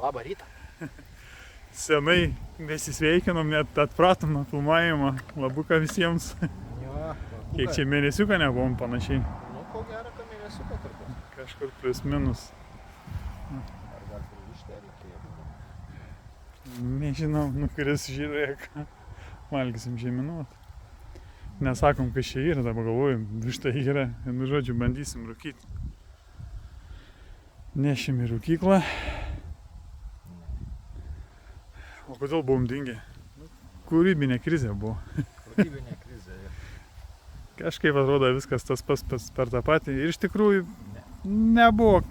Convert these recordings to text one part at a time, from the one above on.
Labą rytą. Senai nesisveikinom, net atpratom nuo filmavimo. Labuką visiems. Jo, Kiek čia mėnesiuką nebuvom panašiai. Nu, ko gero, kad mėnesiuką turbūt. Kažkur plius minus. Ar dar pririštė reikėjo? Nežinau, kuris žiūrėjo, ką valgysim žeminuot. Nesakom, kas čia yra, dabar galvojam, višta yra. Nu, žodžiu, bandysim rūkyti. Nešim į rūkyklą. O kodėl buvom dingę? Kūrybinė krizė buvo. Kūrybinė krizė. Kažkaip atrodo viskas tas pats per tą patį. Ir iš tikrųjų nebuvo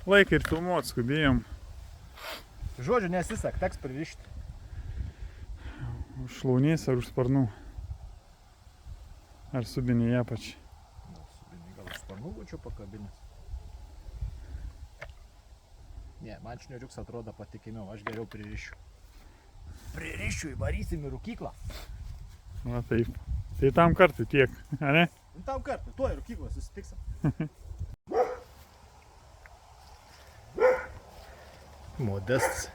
laiką ir filmuot, skubėjom. Žodžiu, nesisak, teks pririšti. Už šlaunies ar už sparnų. Ar subinį apačią. Subinį gal už sparnų būčiau pakabinęs. Ne, man šniuriuks atrodo patikimiau, aš geriau pririšiu. Pririšiu, įvarysim į rūkyklą. Va taip. Tai tam kartui tiek, ar ne? Tam kartui, tuo į rūkyklą susitiksim. Modestas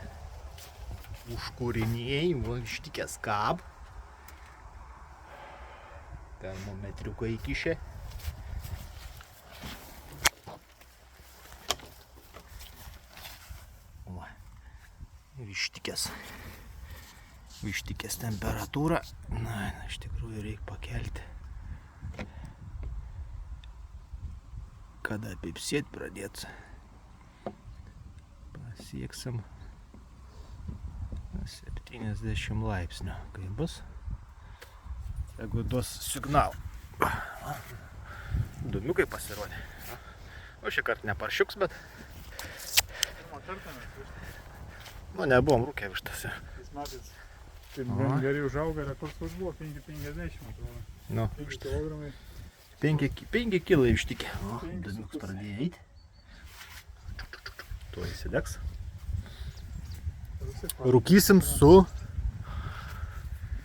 užkūrinėjimo ištikęs kab. Termometriuką įkišė. Ištikęs temperatūrą. Na, iš tikrųjų reikia pakelti. Kada pipsėt pradėt. Pasieksim 70 laipsnių. Kai bus? Jeigu duos signalą. Dūmiukai pasirodė. O šį kartą ne paršiuks, bet... Pirmą kartą mes vištas. Nu, nebuvom rūkę vištas. Tais metais taip gerai užauga, koks buvo 5,50 atrodo. Nu, 5 kilogramai. 5 kilai ištikė. O, dūmiuks pradėjo eiti. Tuo įsidegs. Rūkysim su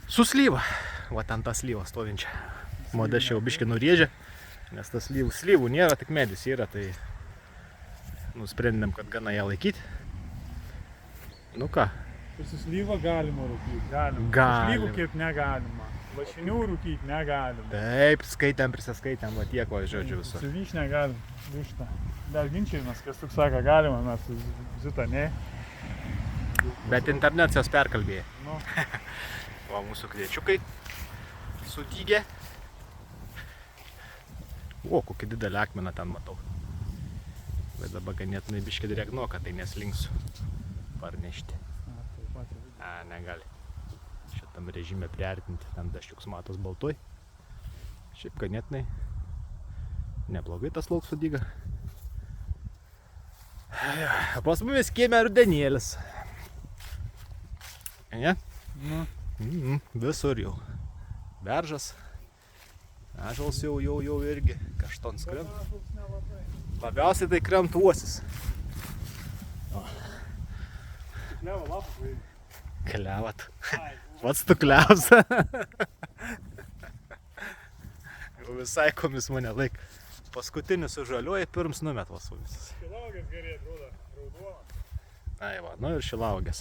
slyva. Va ten tą slyvą stovinčią. Modešė jau biškį nurėžė, nes tas slyvų nėra, tik medis yra, tai nusprendėm, kad gana ją laikyti. Nu ką? Su slyva galima rūkyti, galima. Slyvų kaip negalima. Lašinių rūkyti negalima. Taip, skaitėm, prisiskaitėm, va tiek, va, žodžiu visur. Su vyšne galim, vištą. Dar ginčiamės, kas tik sako galima, mes su zita ne. Bet internetas perkalbėjo. Nu. Va, mūsų kviečiukai sudygė. O, kokį didelį akmeną ten matau. Bet dabar ganėtinai biškį drėgnoka, tai neslinksiu parnešti. A, negali. Šitam režime priartinti, ten daščiuks matos baltoj. Šiaip ganėtinai neblogai tas lauks sudyga. Pas mumis kieme rudenėlis. Ne? Nu. Visur jau. Beržas. Ąžuolas jau irgi kaštons krenta. Labiausiai tai kremtuosis. Kleva lapai. Klevat. Pats tu klevas. Jau visai komis mane laik. Paskutinis sužaliuoja, pirms numet vas visas. Šilaugės gerai atrodo, raudonas. Ai va, nu ir šilaugės.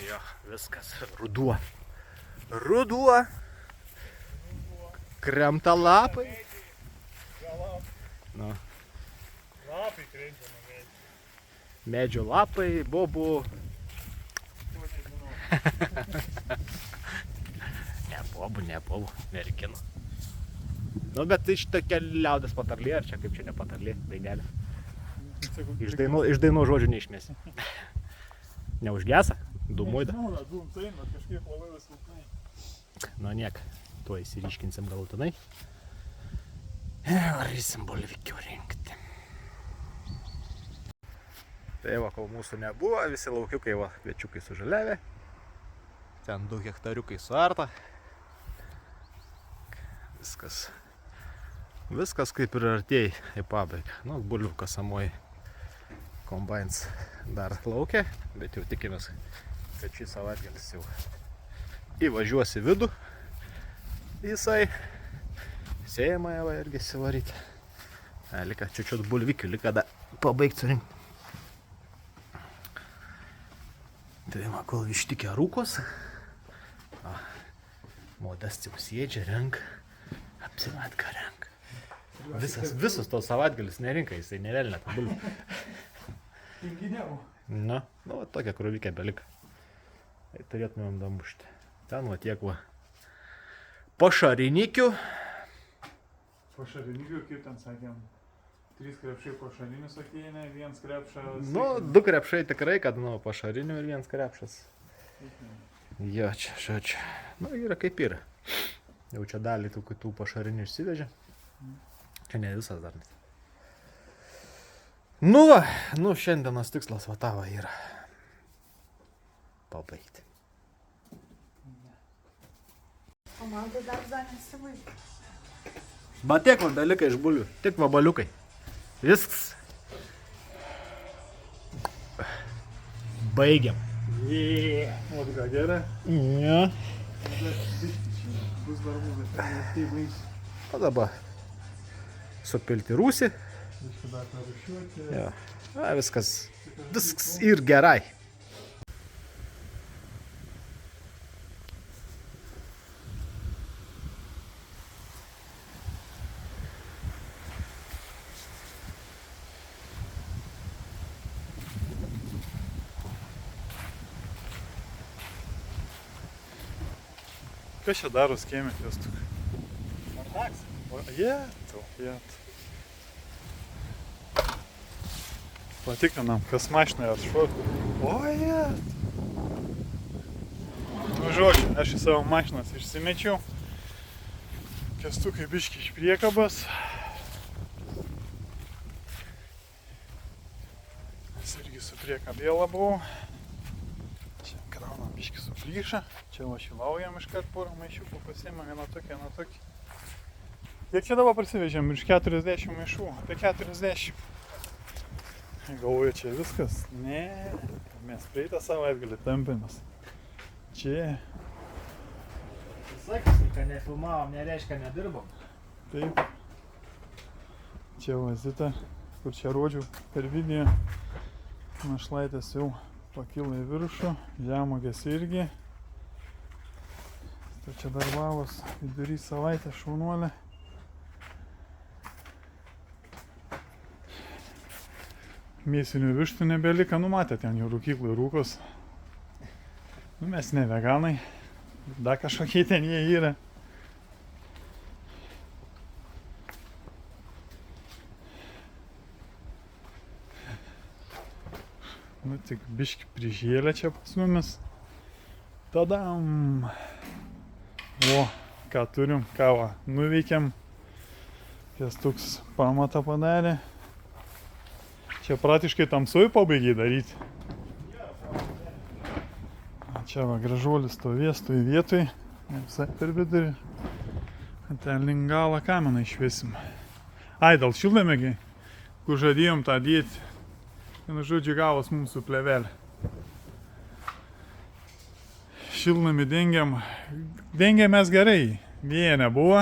Jo, viskas. Ruduo. Ruduo. Kremta lapai. Nu. Lapai krenta nuo medžio. Medžio lapai, bobų. Ne bobų, merginų. Nu, bet tai šitokia liaudės patarlė, ar čia kaip čia ne patarlė, dainelė. Iš dainų žodžių neišmėsi. Neužgesa? Dūmuida? Nežinau, dūmtain, bet kažkaip labai silpnai. Nu, niek. Tuo įsiriškinsim galutinai. Ir varysim bulvikių rinkti. Tai va, kol mūsų nebuvo, visi laukiukai va, kviečiukai sužaliavę. Ten 2 hektariukai suarta. Viskas kaip ir artėja į pabaigą. Nu, bulvių kasamoji kombines dar laukia, bet jau tikimės, kad šį savaitgalis jau įvažiuos į vidų. Jisai sėjamąją va irgi įsivaryti. Lika čiučiut bulvikių, lika da pabaigti surinkti. Tai man kol ištikė rūkos. Modas jau sėdžia, renk. Apsivatka renk. Visus tos savaitgalis nerinka, jisai nevelnė tą bulvį. Tinginiau. Na, tokia krovikė belika. Tai turėtumėm damušti. Ten va tiek va. Pašarinikių. Pašarinikių, kaip ten sakėm. 3 krepšiai pašarinių sakėjai, 1 krepšas. 2 krepšai tikrai, kad pašarinių ir 1 krepšas. Jo, čia. Yra kaip yra. Jau čia dalį tų pašarinių išsivežė. Čia ne visas dar. Šiandienos tikslas va tavo yra. Pabaigti. O man tai dar nesivaizdu. Bet tiek man dalykai iš bulvių, tik vabaliukai. Viskas. Baigiam. O ką gerai? Ja. Bus darbų, bet tai baigsi. O dabar supilti rūsį. Viską dar parūšiuoti. Ja. Viskas ir gerai. Kas čia daro skėmė, Kęstukai? Martaks. Jėt. Patikrinam, kas mašinoje atšuotų. Jėt. Žodžiu, aš į savo mašinas išsimečiau. Kęstukai biški iš priekabas. Aš irgi su priekabėla buvau. Čia kraunam biški su plyša. Čia va šilaujam iškart porą maišiukų pasiėmą, viena tokia. Kiek čia dabar prasivežėm? Iš 40 maišų, apie 40. Galvoju, čia viskas? Ne, mes praeitą savaitgalį tampėmės. Čia. Sakysi, kad nefilmavom, nereiškia nedirbom. Taip. Čia vazita, kur čia rodžiau per video. Našlaitės jau pakilo į viršų, žemugės irgi. Čia darbavos vidury savaitę šaunuolė. Mėsinių vištų nebelika, matė ten jau rūkyklų rūkos. Mes ne veganai, dar kažkokie ten jie yra. Tik biški prižėlė čia pas mumis. Tadam! Ką turim, ką nuveikėm. Kęstuks pamatą padarė. Čia praktiškai tamsoj pabaigiai daryti. Čia va gražuolis stovės toj vietoj. Visai per vidurį. Ten link galą kameną išviesim. Dėl šildamegiai, kur žadėjom tą dėti. Žodžiu, gavos mūsų plevelė. Šilnami dengiamės gerai, vėja nebuvo.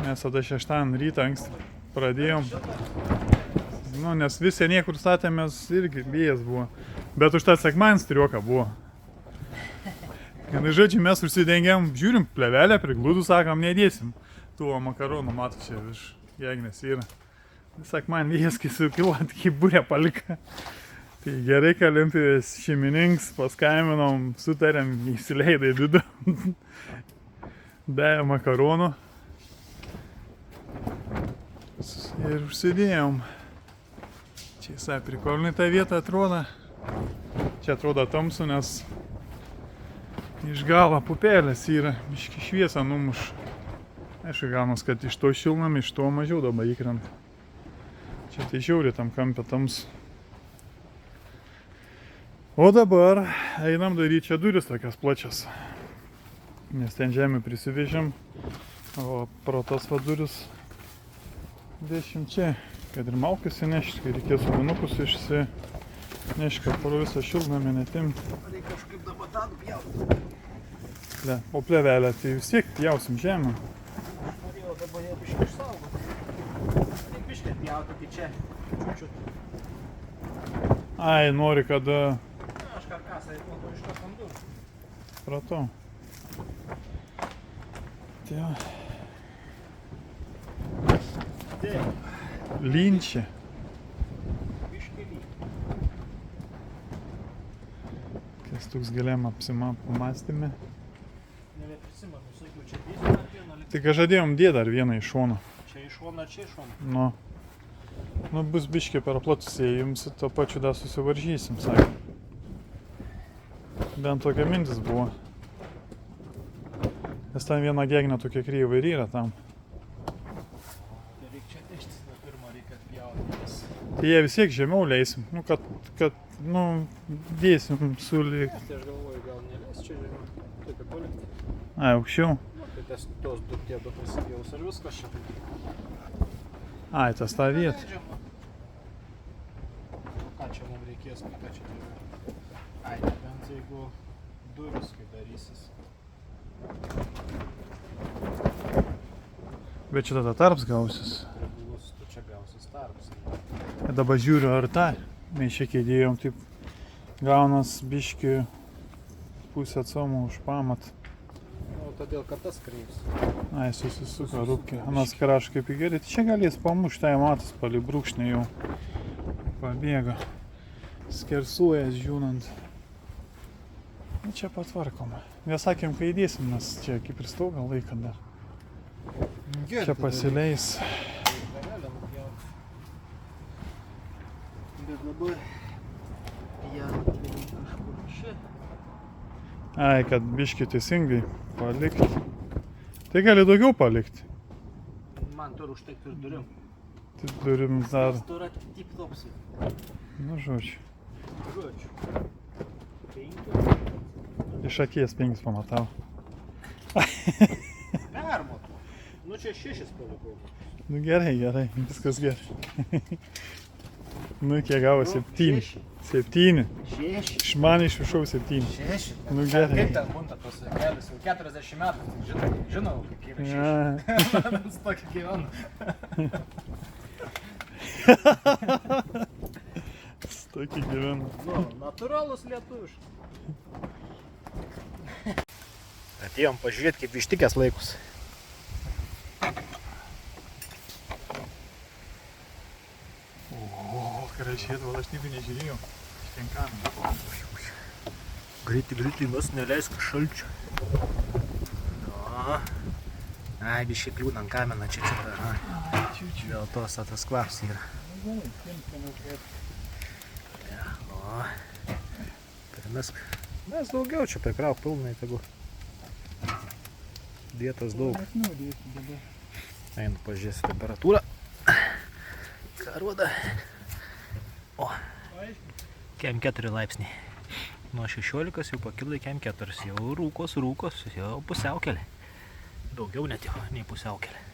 Mes tada 6 rytą anksti pradėjom. Nes visi niekur statėmės irgi vėjas buvo. Bet už tą sekmanį strioka buvo. Žodžiu, mes užsidengėm, žiūrim plevelę, priglūdų sakom, nedėsim. Tuo makaronų mato čia virš gegnės yra. Sekmanį vėjas, kai sukilo, kaip burė palika. Tai gerai, kad Olimpijos šeimininks paskaminom, sutarėm, įsileidai vidų. Davė makaronų. Ir užsidėjom. Čia visai prikolinai ta vieta atrodo. Čia atrodo tamsu, nes iš galo pupelės yra. Biški šviesą numuš. Aišku, gaunas, kad iš to šilnam, iš to mažiau dabar įkrenta. Čia tai žiauriai tam kampė tamsu. O dabar einam daryti čia duris tokias plačias. Nes ten žemę prisivežėm, o pro tas va duris dešim čia. Kad ir malkas įnešti, kai reikės uvinukus išsinešti, kad pro visą šiltnamį netimti. Reikia kažkaip dabar tą nupjauti. O plevelę tai vis tiek pjausim žemę. Aš norėjau dabar ją biškai išsaugoti. pjauti, tai čia čiučiut. Ai, nori, kad... Aš karkasą įplantu iš tos vandu. Supratau. Tai Linčia. Biškelį. Kas toks galiam apsimastėme. Nebeprisimenu, sakiau, čia dėsiu dar vieną. Tai ką žadėjom dėti dar vieną iš šono. Čia iš šono, čia iš šono. Nu, bus biškį per platus ėjims, to pačiu dar susivaržysim, sakė. Bent tokia mintis buvo. Nes ten viena gegnė tokia kryva ir yra tam. Tai reikia čia neštis, nuo pirmo reikia atpjauti. Tai jie vis tiek žemiau leisim, nu, kad dėsim sulik. Tai aš galvoju, gal neleis čia žemiau. Taip, palikti. Ai, aukščiau. Tai tos tie du prisipjaus ir viskas čia. Ai, tas tą vietą. Ką čia mums reikės, ką čia turime? Ai, bent jeigu duris kai darysis. Bet čia tada tarps gausis. Regulus, tu čia gausis tarps. Ir dabar žiūriu, ar tą mes čia kėdėjom, taip gaunas biškį pusę atsomo už pamat. Nu, todėl, kad tas kreivs. Ai, susisuka rūpkė. Anas karaš kaip į gerį. Čia galės pamušti, tai matas palį brūkšnį jau pabėga. Skersuojas žiūnant. Nu, čia patvarkoma. Nesakėm, kai įdėsim, nes čia kaip ir stauga laiką dar. Čia pasileis. Bet dabar pjauti kažkur čia. Ai, kad biškį teisingai palikti. Tai gali daugiau palikti. Man turi užtekti ir durim. Tai turim dar... Tas turi tip topsai. Nu, žodžiu. Žodžiu. 5. Iš akies 5 pamatau. Permatu. Nu čia 6 palikau. Nu gerai, viskas gerai. Nu kiek gavo 7. 7. 6. Iš man iš viršau 7. 6. Nu gerai. Kaip ten būna tos kelius, jau 40 metų, žinau, kaip yra 6. Mes tokį gyvenu. Tokį gyvenu. Nu, natūralus lietuviškas. Atėjom pažiūrėti, kaip ištikęs laikus. Gražiai, val aš nieko nežiūrėjau. Štenkam. Greitai, mes neleisk šalčio. No. Ai, biškai kliūna ant kameną, čia. Dėl tos tas kvaps yra. O. Mes daugiau čia prikrauk pilnai, tegu. Vietos daug. Einu pažiūrėsiu temperatūrą. Ką roda? O, kem 4 laipsniai. Nuo 16 jau pakilo į kem 4. Jau rūkos, jau pusiaukelė. Daugiau net jau, nei pusiaukelė.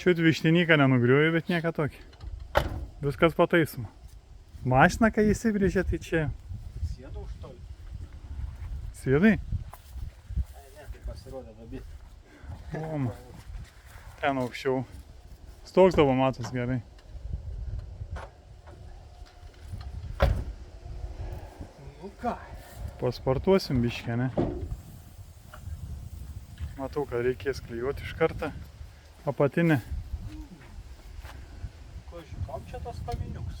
Čiut vištinyką nenugriuoju, bet nieko tokį. Viskas pataisoma. Mašina, kai įsibrėžė, tai čia... Sėdu už toli. Sėdai? Ai, ne, tai pasirodė dabi. Oma. Ten aukščiau. Stoks tavo matos gerai. Nu ką? Pasportuosim biškę, ne? Matau, kad reikės klijuoti iš kartą. Apatinė. Kam čia tas kaminiuks?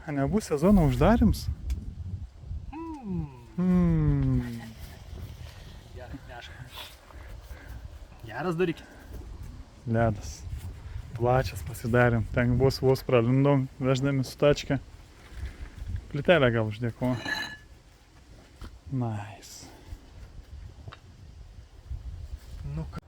A nebus sezono uždarims? Geras daryk. Ledas. Plačias pasidarėm. Ten vos pralindom, veždami su tačke. Plytelę gal uždėko. Nice. Nu ką.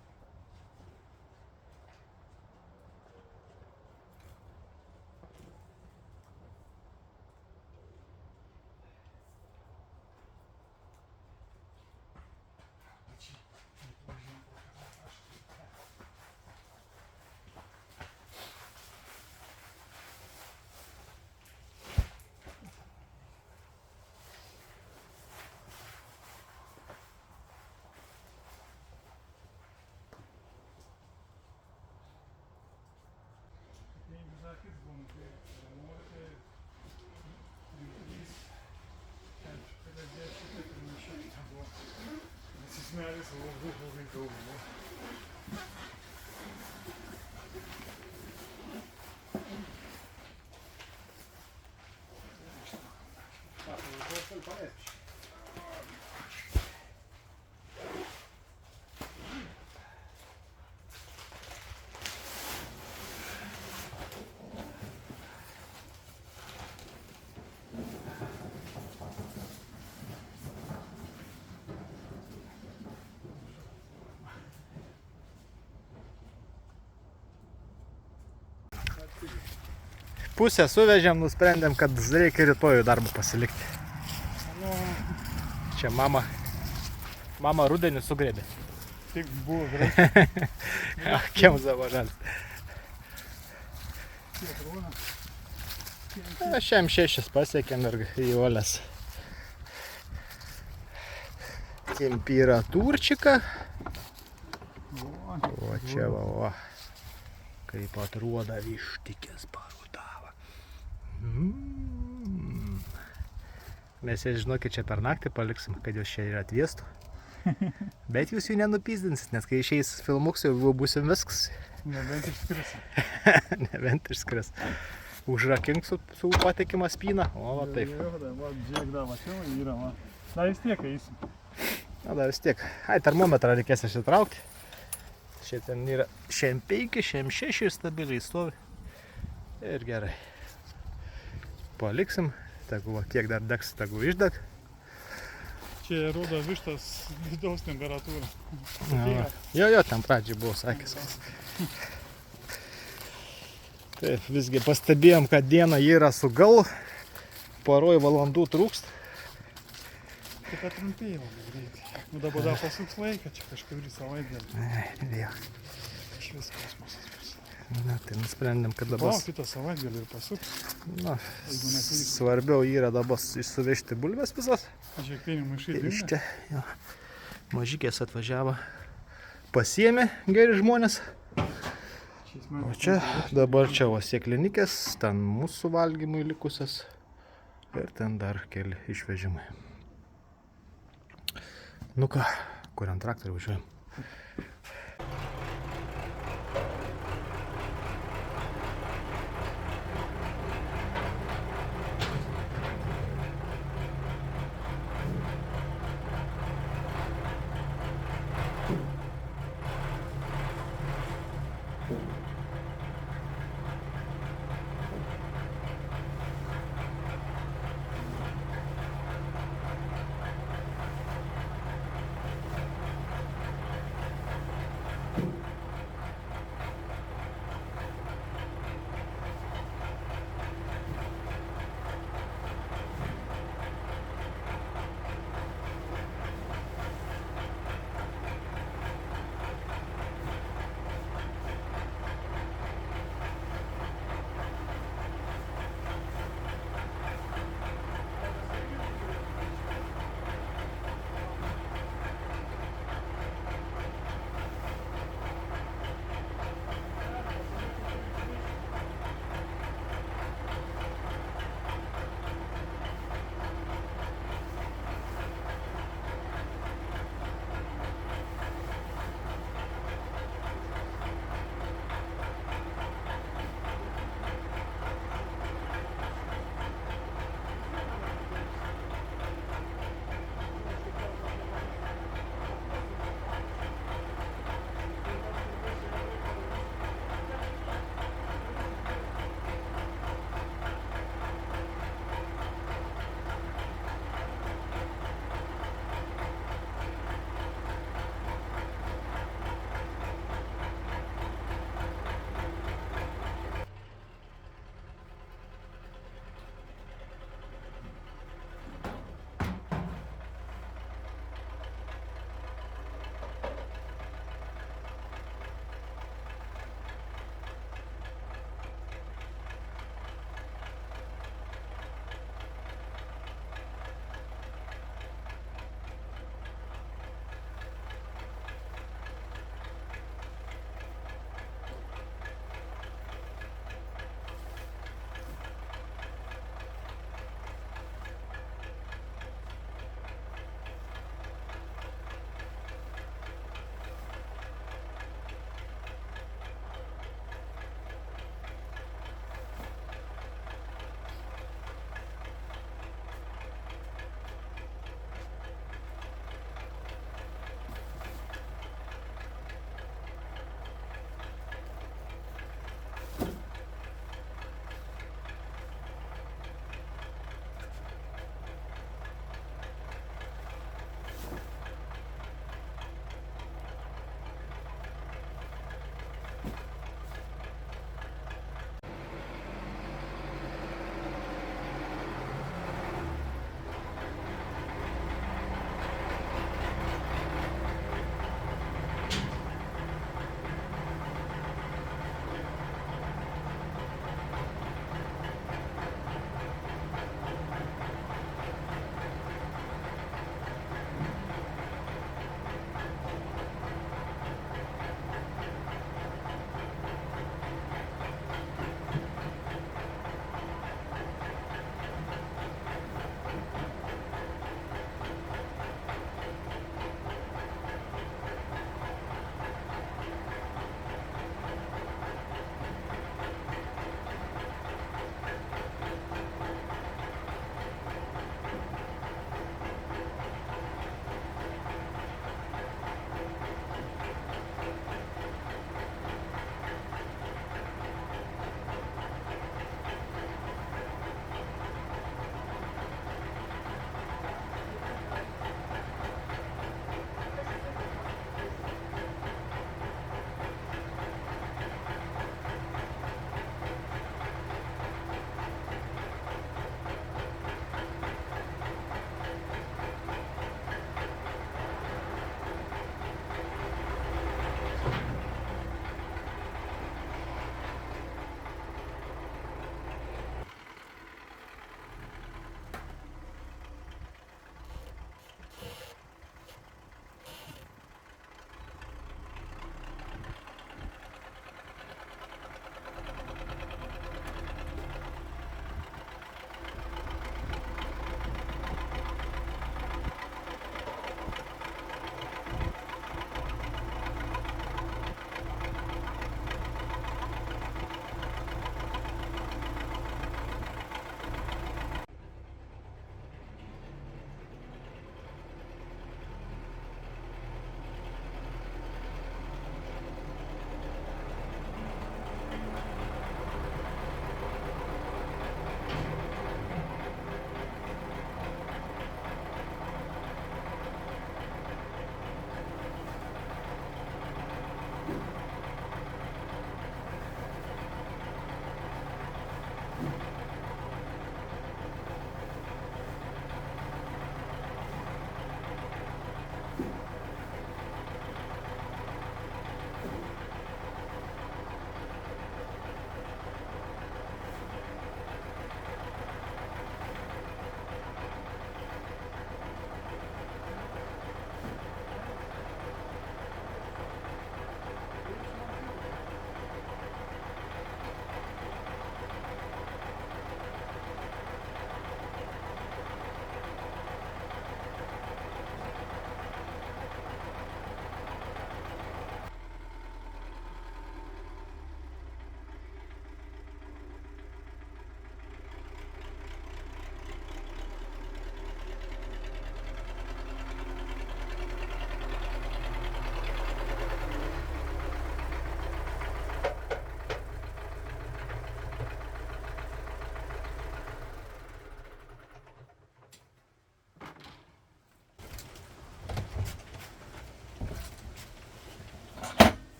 Pusę suvežėm, nusprendėm, kad reikia rytojų darbą pasilikti. Čia mama rudenį sugrėbė. Taip buvo gerai. Kemza važas. Šiam 6 pasiekėm ir į Olės. Temperatūrčiką. O čia va. Kaip atrodo vištikės parudavo. Mes jas, žinokit, čia per naktį paliksim, kad jos čia ir atviestų. Bet jūs jų nenupyzdinsit, nes kai išeis filmuks, jau būsim viskas. Nebent išskris. Nebent išskris. Užrakink su patikima spyna. O, va taip. Va, žiūrėk, da, mačiau, yra, va. Da, vis tiek eisim. Na, da, vis tiek. Ai, termometrą reikės išsitraukti. Šiandien yra šiandien 5, šiandien 6 stabiliai stovi. Ir gerai. Paliksim. Tegu, kiek dar degs, tegu išdeg. Čia rodo vištos vidaus temperatūrą. Jo, ten pradžiai buvo sakęs. Taip, visgi pastebėjom, kad dieną yra su gal, poroj valandų trūkst. Tik atrumpėjo labai greitai. Nu dabar dar pasuks laiką, čia kažkurį savaitgalį. Vėl. Iš vis kosmosas bus. Na, tai nusprendėm, kad dabar... O, kitą savaitgalį ir pasuks. Na, Jeigu neklystu. svarbiau yra dabar suvežti bulves visas. Žiūrėk, pienį maišai Iš dinga. čia, jo. Mažykės atvažiavo. Pasiėmė geri žmonės. O čia dabar čia va sėklinikės, ten mūsų valgymui likusias. Ir ten dar keli išvežimai. Nu ką, kuriam traktorių važiuojam.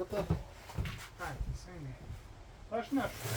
kartą. Ai, teisingai. Aš nešu.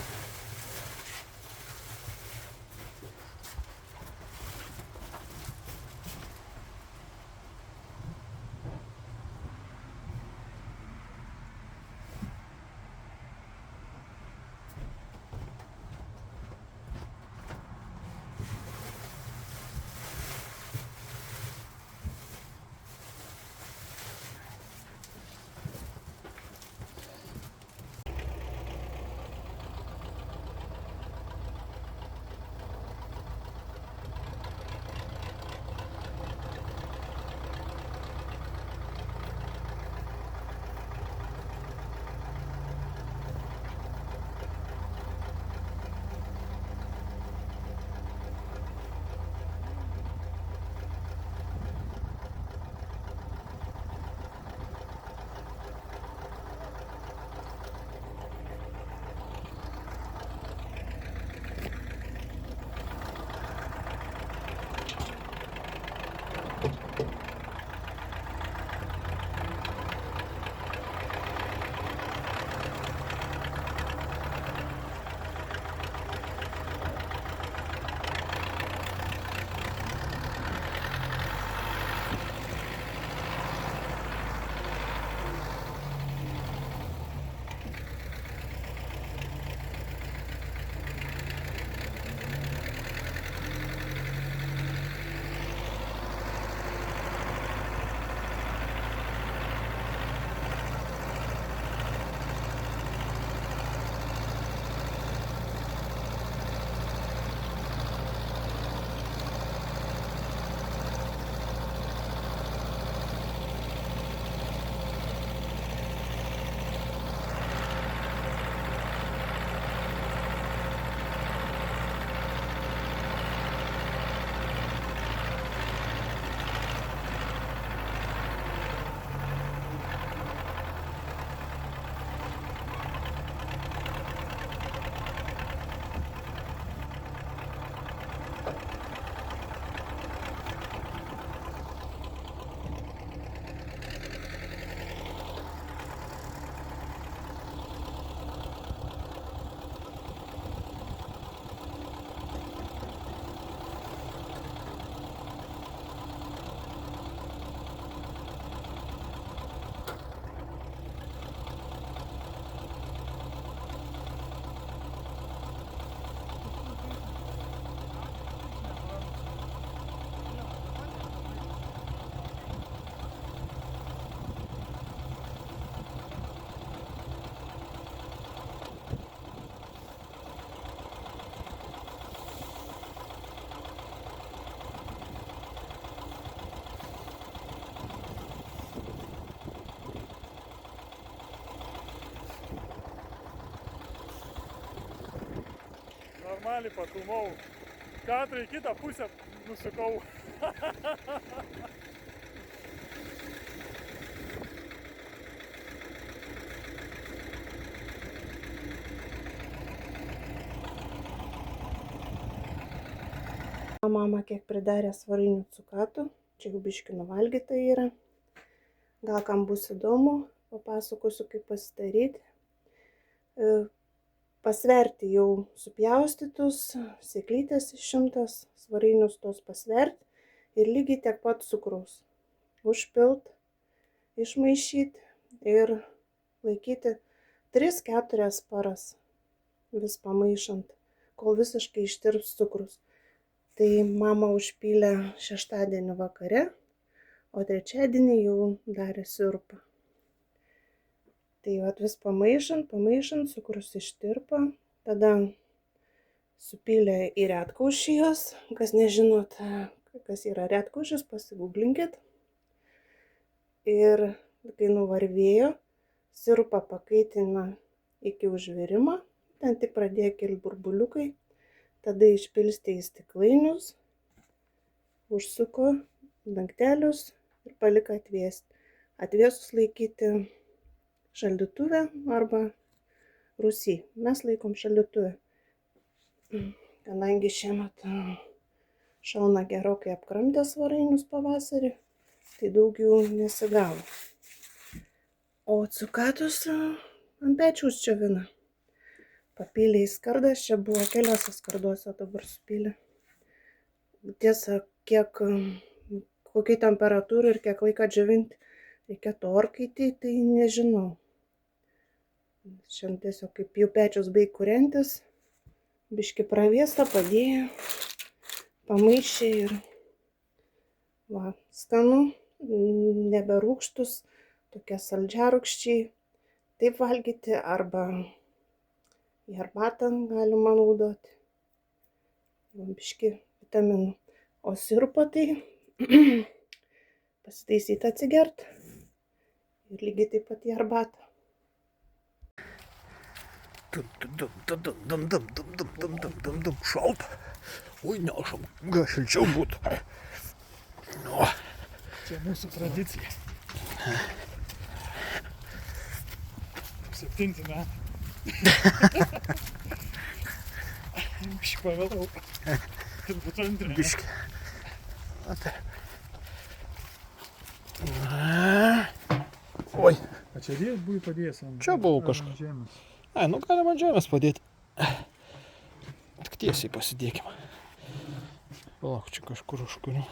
Normaliai patūmau. Kadrą į kitą pusę nusukau. Mama kiek pridarė svarinių cukatų. Čia jau biškį nuvalgyta yra. Gal kam bus įdomu, papasakosiu kaip pasidaryti. Pasverti jau supjaustytus, sėklytės išimtas, svarainius tos pasverti ir lygiai tiek pat cukraus. Užpilt, išmaišyti ir laikyti 3-4 paras, vis pamaišant, kol visiškai ištirps cukrus. Tai mama užpylė šeštadienį vakare, o trečiadienį jau darė sirupą. Tai vis pamaišant, cukrus ištirpo, tada supylė į retkaušijos. Kas nežinot, kas yra retkaušis, pasigūglinkit. Ir kai nuvarvėjo, sirupą pakaitina iki užvirimo, ten tik pradėjo kilti burbuliukai. Tada išpilstė į stiklainius, užsuko dangtelius ir paliko atvėsti. Atvėsus laikyti šaldytuve arba rūsy. Mes laikom šaldytuve. Kadangi šiemet šalna gerokai apkramtė svarainius pavasarį, tai daug jų nesigavo. O cukatus ant pečiaus džiovina. Papylė į skardas, čia buvo keliose skarduose, dabar supylė. Tiesa, kokiai temperatūrai ir kiek laiką džiovinti reikėtų orkaitį, tai nežinau. Šiandien tiesiog kaip jau pečius baig kurentis, biški pravėsta, padėjo, pamaišė ir va, skanu, neberūgštus, tokie saldžiarūgščiai. Taip valgyti arba į arbatą galima naudoti. Biški vitaminų. O sirupo tai pasitaisyti atsigert ir lygiai taip pat į arbatą. Šalta. Oi, nešam, gal šilčiau būtų. Nu. Čia mūsų tradicija. 7 metai. Aš pavėlau. Kad būtų antrė. Biški. Oi. A čia buvai padėjęs ant... Čia buvau kažkur. Žemės. Ai, nu galima ant žemės padėti. Tik tiesiai pasidėkime. Palauk, čia kažkur užkuriu.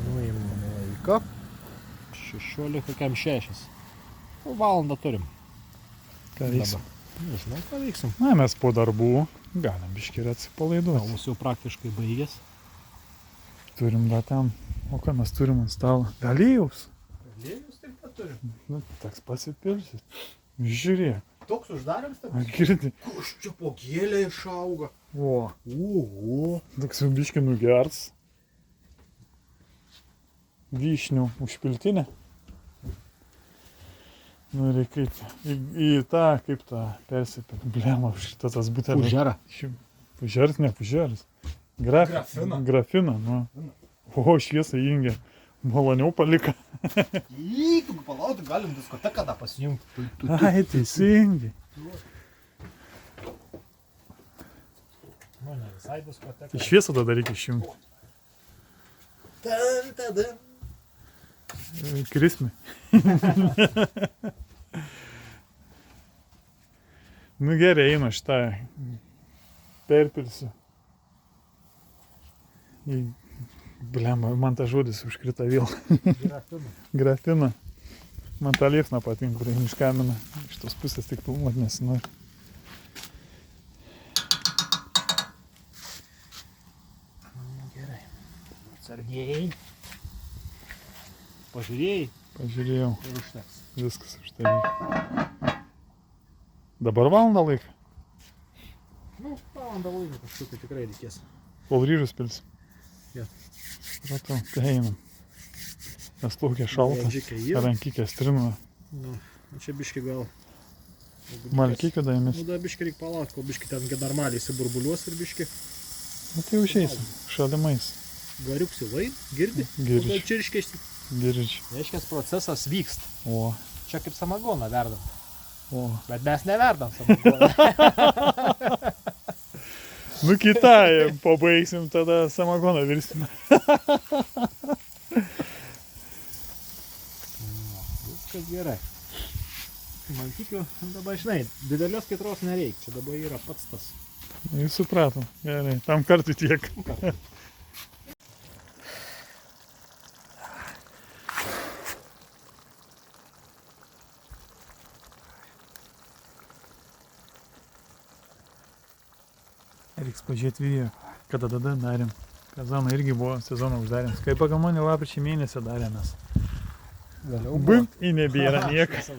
Nuimam laiką. 16:06. Valandą turim. Ką veiksim? Nežinau, ką veiksim. Na, mes po darbų galim biškį ir atsipalaiduoti. Mūsų jau praktiškai baigės. Turim dar ten. O ką mes turim ant stalo? Galėjus. Lėlius taip pat turim. Nu, teks pasipilsit. Žiūrėk. Toks uždarėms taip. A, girdi. Kus čia po gėlę išauga. O, Uhu. toks jau biškį nugers. Vyšnių užpiltinė. Nu, reikia į tą, kaip tą persipėt. Blemą, šitą tas butelis. Pužerą. Pužeras, ne pužeras. Grafina. Grafina, nu. O, šviesą įjungė. Maloniau palika. Jeigu palauk, galim diskoteką tą pasijungti. Ai, teisingai. Nu, ne visai diskoteka. Tai šviesą tada reikia išjungti. Ten, tada. Krismi. Nu gerai, einu šitą. Perpilsiu. Blemba, man tas žodis užkrita vėl. Grafina. Grafina. Man ta liepsna patinka, kur iš kamino. Iš tos pusės tik filmuot nesinori. Gerai. Atsargiai. Pažiūrėjai Pažiūrėjau. ir užteks. Viskas už tai. Dabar valandą laiką. Nu, valandą laiko kažkokį tikrai reikės. Kol ryžus pilsi. Jo. Supratau, tai einam. Nes plaukia šalta. Džikiai yra. Rankikės trina. Nu, čia biški gal. Malkikio daimis. Nu, da biški reikia palaukti, kol biški ten normaliai įsiburbuliuos ir biški Nu tai jau išeisim. Šalimais. gariuksi vai, girdi? Girdžiu. Gal čirškėsi. Girdžiu. Reiškia, procesas vyksta. O. Čia kaip samagoną verdam. O. Bet mes neverdam samagoną. Nu kitą pabaigsim, tada samagoną virsime. Viskas gerai. Man tikiu, dabar žinai, didelios kaitros nereikia. Čia dabar yra pats tas. Jūs supratom. Gerai, tam kartui tiek. Reiks pažiūrėti video, kada tada darėm. Kazaną irgi buvo sezoną uždarėm. Kaip pagal mane lapkričio mėnesį darėmės. Vėliau Bum, į nebėra niekas.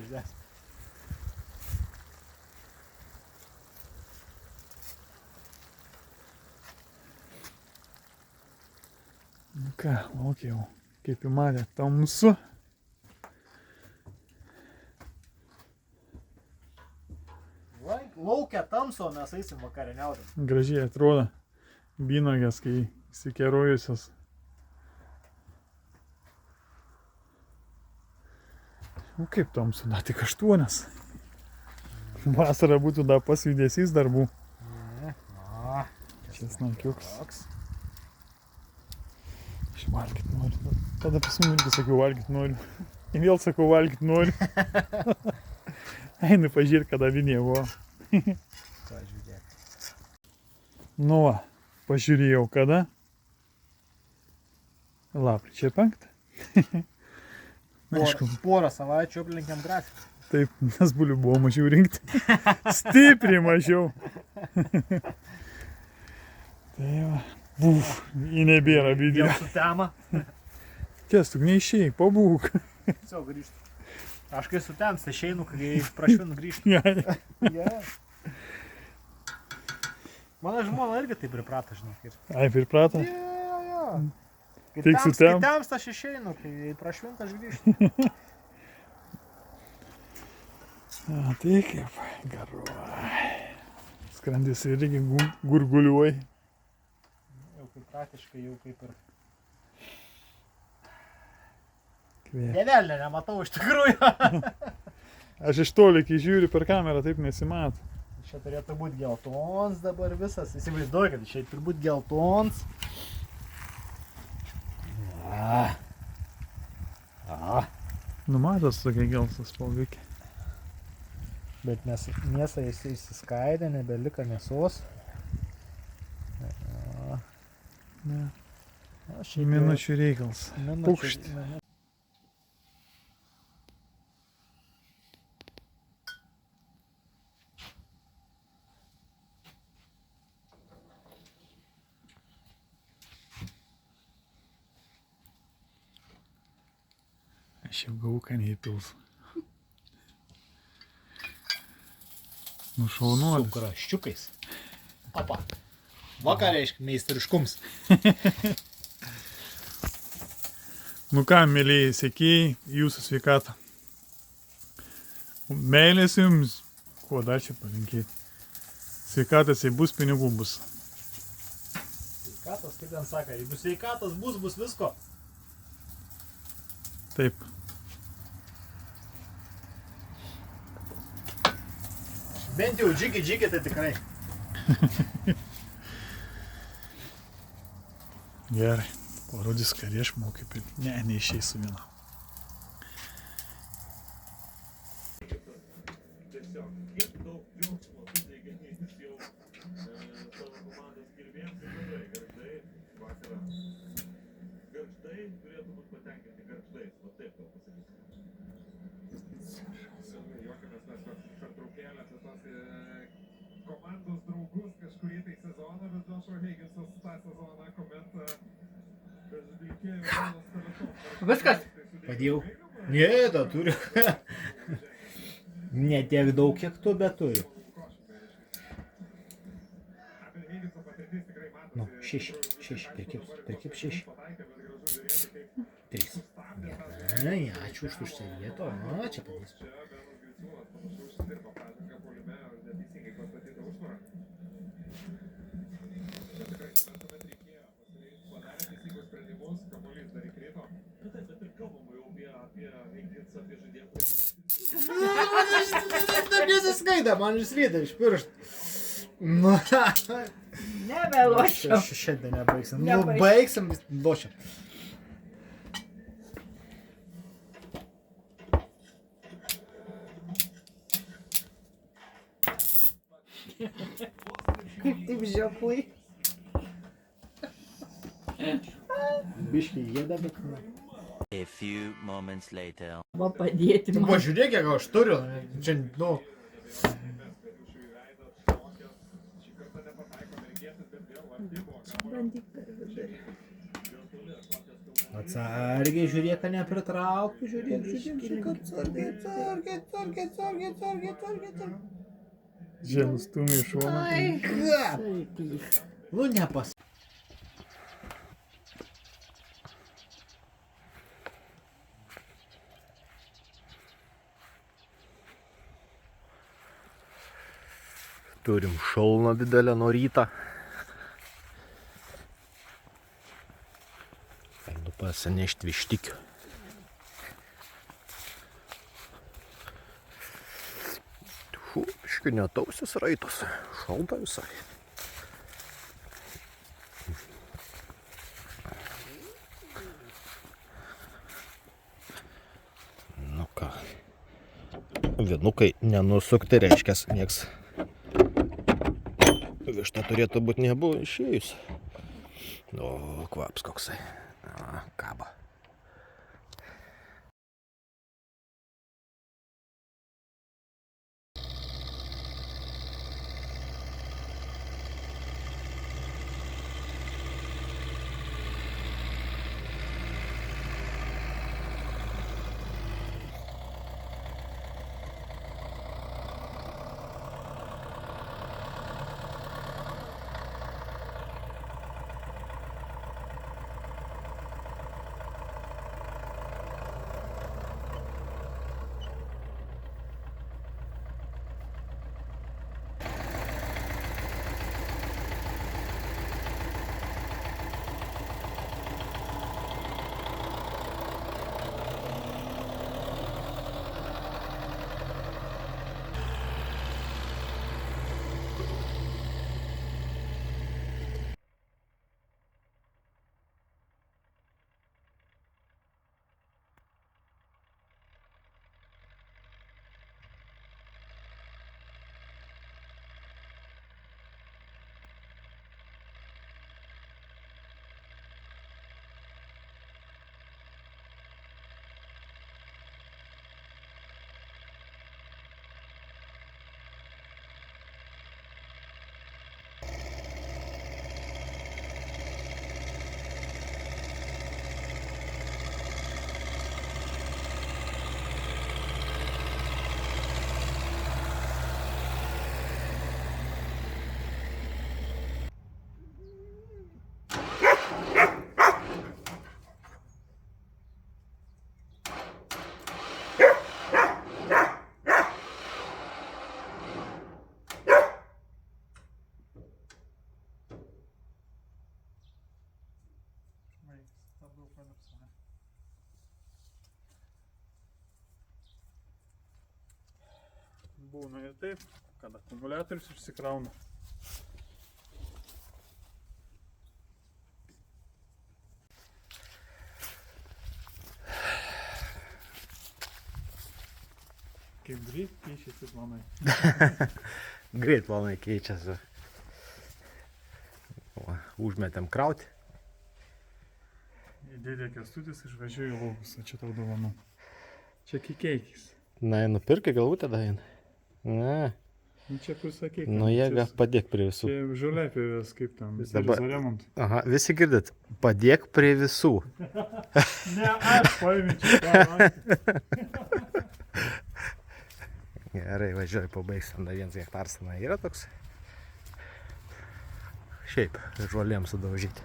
Nu ką, laukiau, kaip įmatė, tamsu. Laukia tamso, mes eisim vakarieniauti. Gražiai atrodo. Vynogės, kai įsikerojusios. O kaip tamsu, da tik 8. Vasara būtų da pasjudesys darbų. Česnakiuks. Aš valgyt noriu. Tada pasiminti sakiau valgyt noriu. Ir vėl sakau valgyt noriu. Einu pažiūrėti, kada vinė buvo. Ką žiūrėk. Nu va, pažiūrėjau kada. Lapkričio 5. Aišku, Porą savaičių aplinkiam grafiką. taip, nes bulių buvo mažiau rinkti. Stipriai mažiau. Tai va, buf, į nebėra video. Jau su tema. Kestuk, neišėjai, pabūk. Tiesiog grįžtu. Aš kai su tems, tai išeinu, kai prašvinu grįžti. Mano žmona irgi taip priprato, žinau, kaip. Ai, priprato? Kai Tik su tem? Kai tems aš išeinu, kai prašvint aš grįžtu. A, tai kaip, garu. Skrandis irgi gurguliuoja. Jau kaip praktiškai, jau kaip ir... Kvėp. Dievelė, nematau iš tikrųjų. Aš iš toli, kai žiūriu per kamerą, taip nesimato. Čia turėtų būti geltons dabar visas. Įsivaizduoju, kad čia turi būti geltons. Numatos tokia gelsas spalvikė. Bet mes mėsą įsiskaidė, nebelika mėsos. Ne. Šiaip jau- Minučių reikals. Pukšt. Aš jau gavau, ką neįpils. Nu šaunuolis. Su kraščiukais. Apa. Vakar reiškia meistriškums. Nu ką, mėlėjai sekėjai, jūsų sveikatą. Meilės jums. Kuo dar čia palinkėti? Sveikatas, jei bus, pinigų bus. Sveikatas, kaip ten sako, jeigu sveikatas bus visko. Taip. Bent jau džigi, tai tikrai. Gerai. Parodys, ką aš mokai pilti. Ne, neišeisiu vieną. Komandos draugus kažkurį tai sezoną, bet Joshua Higginsas tą sezoną, kuomet vilkėjo Jonas Telekom. Viskas. Padėjau. Ne, tą turiu. Ne tiek daug, kiek tu, bet turiu. Nu, 6, perkip 6. 3. Gerai, ačiū už tuščią vietą. O, čia padėsiu. Nesiskaida, man išslydo iš pirštų. Nu, Nebelošiam. šiandien nebaigsim. Nu, baigsim, lošiam. Kaip taip žiaplai. Biškai jėda, bet... A few moments later. Va padėti Tu man. pažiūrėk, kiek aš turiu. Čia, nu... Bandyk per vidurį. Atsargiai, žiūrėk, kad nepritrauktų, žiūrėk, atsargiai. Žėlus stumė iš šono. Nu, nepas. Turim šalną didelę nuo ryto. Einu pasinešti vištikių. Biškių netausis raitos. Šalta visai. Nu ką. Vienukai nenusukti, reiškias, nieks. Višta turėtų būti nebuvo išėjus. O, kvaps koksai. Kaba. Būna ir taip, kad akumuliatorius išsikrauna. Kaip greit keičiasi planai. Greit planai keičiasi. Užmetėm krauti. Dėdė Kęstutis išvažiuoja į laukus, o čia tau dovanų. Čia kikeikis. Na, nupirkai galvutę dain. Ne. Nu čia kur sakyk. Nu jėga, padėk prie visų. Čia žoliapėvės kaip tam. Dabar- Remontų. Aha, visi girdit. Padėk prie visų. Ne, aš paimčiau tą. Gerai, važiuoju, pabaigs. Tada 1 hektaras ten yra toks. Šiaip, žolėm sudaužyti.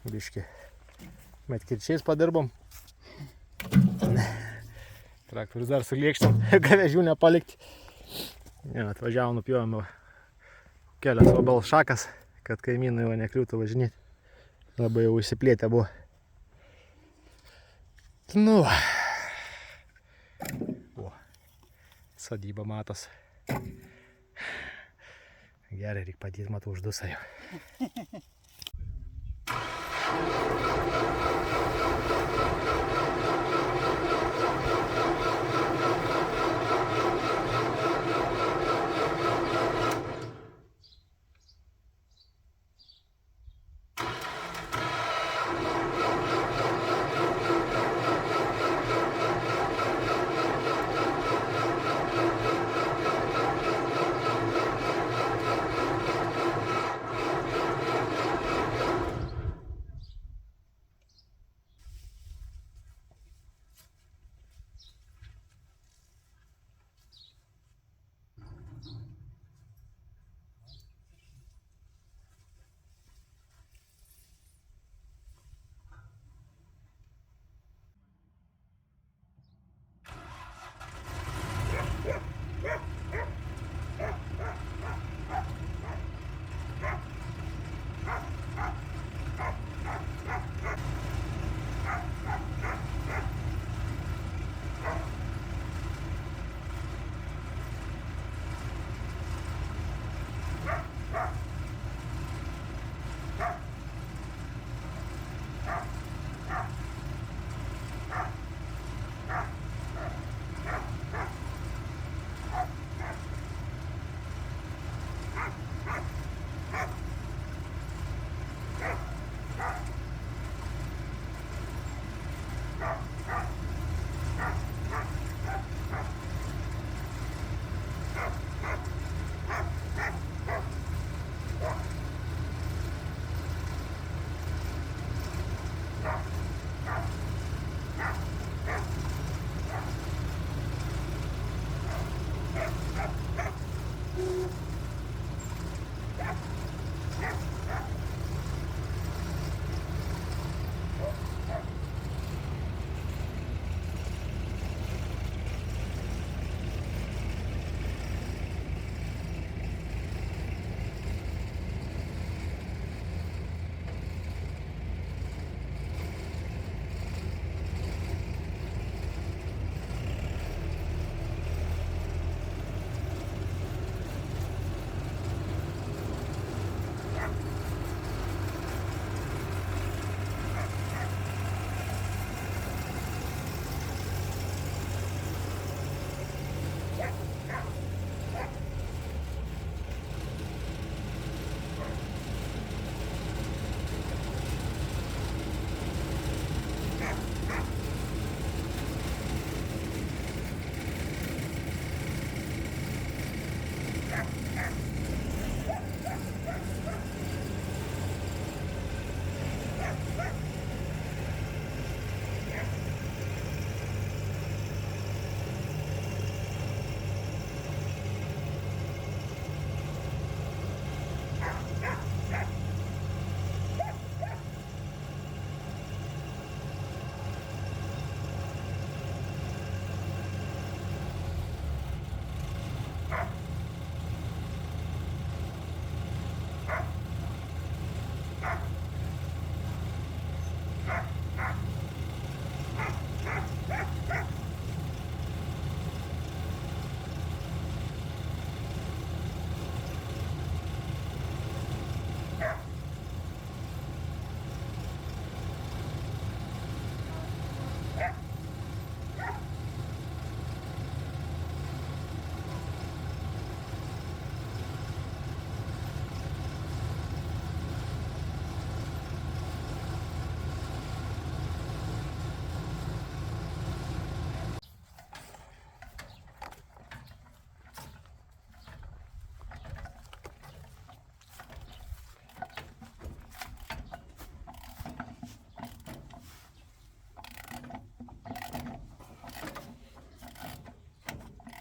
Biški. Metkirčiais padirbom. Traktorius dar su lėkštam, gavežių nepalikti. Ja, atvažiavom, nupjovėm kelias obels šakas, kad kaimynai va nekliūtų važinėti. Labai jau įsiplėtę buvo. Nu va. O, sodyba matos. Gerai, reikia padėti, matau, uždusą jau.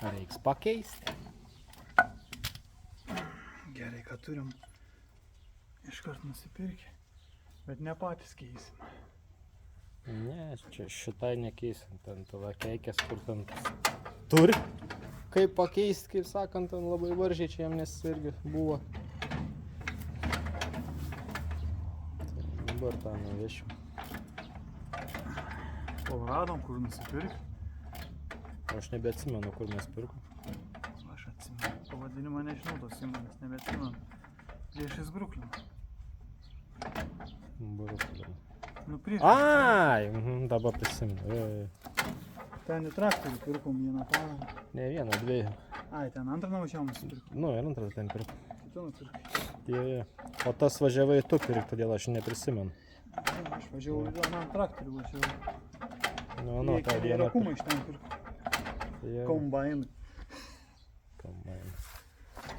Reiks pakeisti. Gerai, kad turim iškart nusipirkę. Bet ne patys keisim. Ne, čia šitai nekeisim, ten tava keikės, kur ten turi. Kaip pakeisti, kaip sakant, ten labai varžiai čia jam nes irgi buvo. Tai dabar tą nuvešiu. O radom, kur nusipirkti. Aš nebeatsimenu, kur mes pirkom. Aš atsimenu. Pavadinimą nežinau, tos įmonės nebeatsimenu. Priešais Bruklino. Bruklino. Nu prieš. Ai, dabar prisimenu. Ten į traktorių pirkom vieną parą. Ne vieną, dviejų. Ai, ten antrą nuvažiavom nusipirkom. Nu, ir antrą ten pirkom. Tu nupirkai. Jo. O tas važiavai tu pirk, todėl aš neprisimenu. Aš važiavau vienam traktorių važiavau. Nu, tą dieną. Rakumą iš ten pirkom. Kombainą. Kombainą.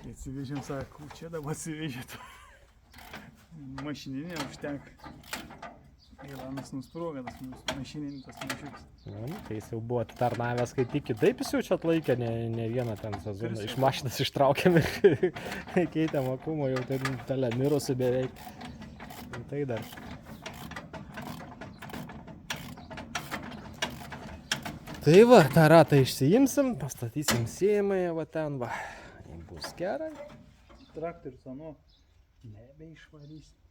Atsivežėm, sako, čia dabar atsivežėt. Mašininė užtenka. Eilanas nusproga, tas mūsų mašininį tas mašiukas. Nu, tai jis jau buvo atitarnavęs, kai tik kitaip jis jau čia atlaikė, ne vieną ten sezoną. Iš mašinas ištraukėm ir keitėm akumą, jau ten tale mirusi beveik. Tai dar. Tai va, tą ratą išsiimsim, pastatysim siejamąją, va ten va. Jei bus gerai. Traktorius, anu, nebeišvarysim.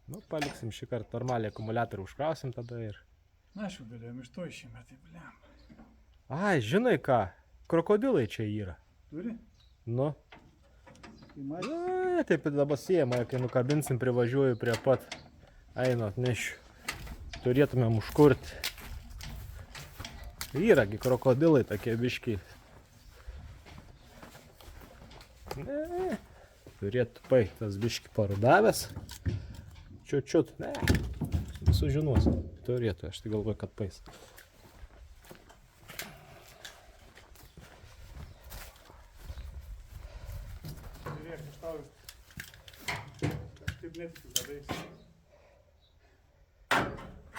Nu, paliksim šį kartą normaliai akumuliatorių užkrausim tada ir... Na, aš jau galėjom iš to išėmė, tai bliam. Ai, žinai ką, krokodilai čia yra. Turi? Nu. Tai matė? Na, taip ir dabar siejamąją, kai nukabinsim, privažiuoju prie pat. Einu, atnešiu. Turėtumėm užkurti. Yragi krokodilai tokie biškiai. Ne, turėtų paiktas biški parudavęs. Čiut, ne, sužinosim. Turėtų, aš tai galvoju, kad pais. Žiūrėk, aš tau kažkaip netikiu, kad eisi.